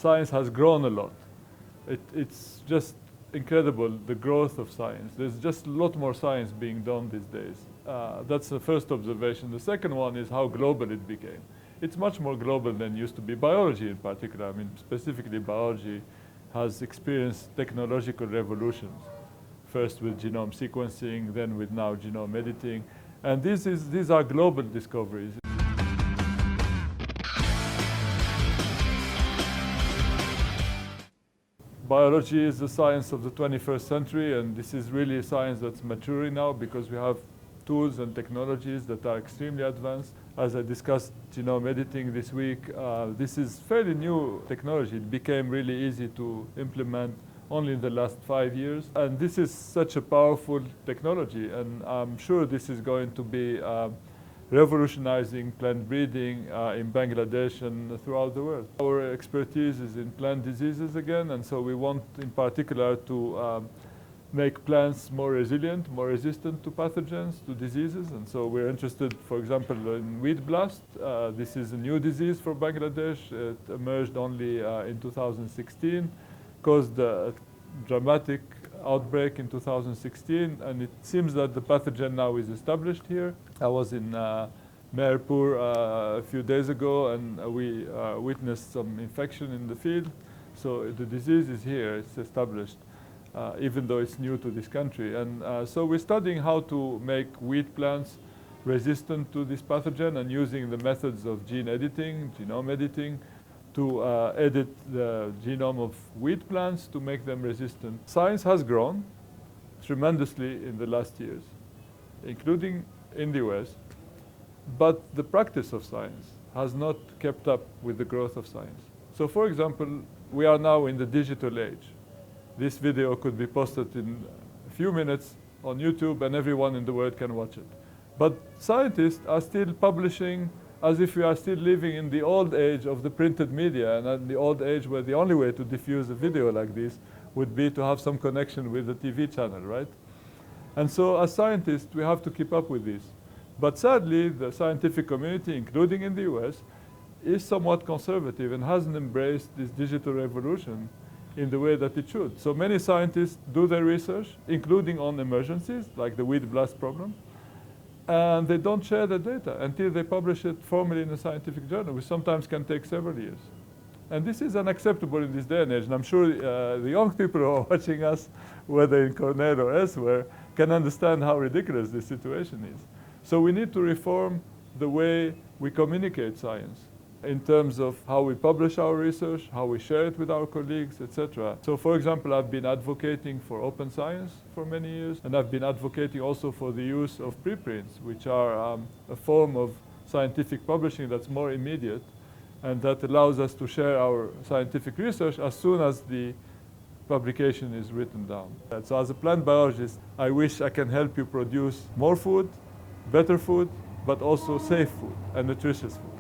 science has grown a lot. It's just incredible, the growth of science. There's just a lot more science being done these days. That's the first observation. The second one is how global it became. It's much more global than used to be. Biology in particular, I mean, specifically biology has experienced technological revolutions. First with genome sequencing, then with now genome editing. And these are global discoveries. Biology is the science of the 21st century, and this is really a science that's maturing now because we have tools and technologies that are extremely advanced. As I discussed genome editing this week, this is fairly new technology. It became really easy to implement only in the last 5 years. And this is such a powerful technology, and I'm sure this is going to be revolutionizing plant breeding in Bangladesh and throughout the world. Our expertise is in plant diseases again, and so we want in particular to make plants more resilient, more resistant to pathogens, to diseases. And so we're interested, for example, in wheat blast. This is a new disease for Bangladesh. It emerged only in 2016, caused a dramatic outbreak in 2016, and it seems that the pathogen now is established here. I was in Meherpur a few days ago, and we witnessed some infection in the field. So the disease is here, it's established, even though it's new to this country. And so we're studying how to make wheat plants resistant to this pathogen and using the methods of gene editing, genome editing, to edit the genome of wheat plants to make them resistant. Science has grown tremendously in the last years, including in the US, but the practice of science has not kept up with the growth of science. So for example, we are now in the digital age. This video could be posted in a few minutes on YouTube and everyone in the world can watch it. But scientists are still publishing as if we are still living in the old age of the printed media, and in the old age where the only way to diffuse a video like this would be to have some connection with the TV channel, right? And so as scientists, we have to keep up with this. But sadly, the scientific community, including in the US, is somewhat conservative and hasn't embraced this digital revolution in the way that it should. So many scientists do their research, including on emergencies, like the wheat blast problem, and they don't share the data until they publish it formally in a scientific journal, which sometimes can take several years. And this is unacceptable in this day and age, and I'm sure the young people who are watching us, whether in Cornell or elsewhere, can understand how ridiculous this situation is. So we need to reform the way we communicate science in terms of how we publish our research, how we share it with our colleagues, etc. So for example, I've been advocating for open science for many years, and I've been advocating also for the use of preprints, which are a form of scientific publishing that's more immediate and that allows us to share our scientific research as soon as the publication is written down. And so as a plant biologist, I wish I can help you produce more food, better food, but also safe food and nutritious food.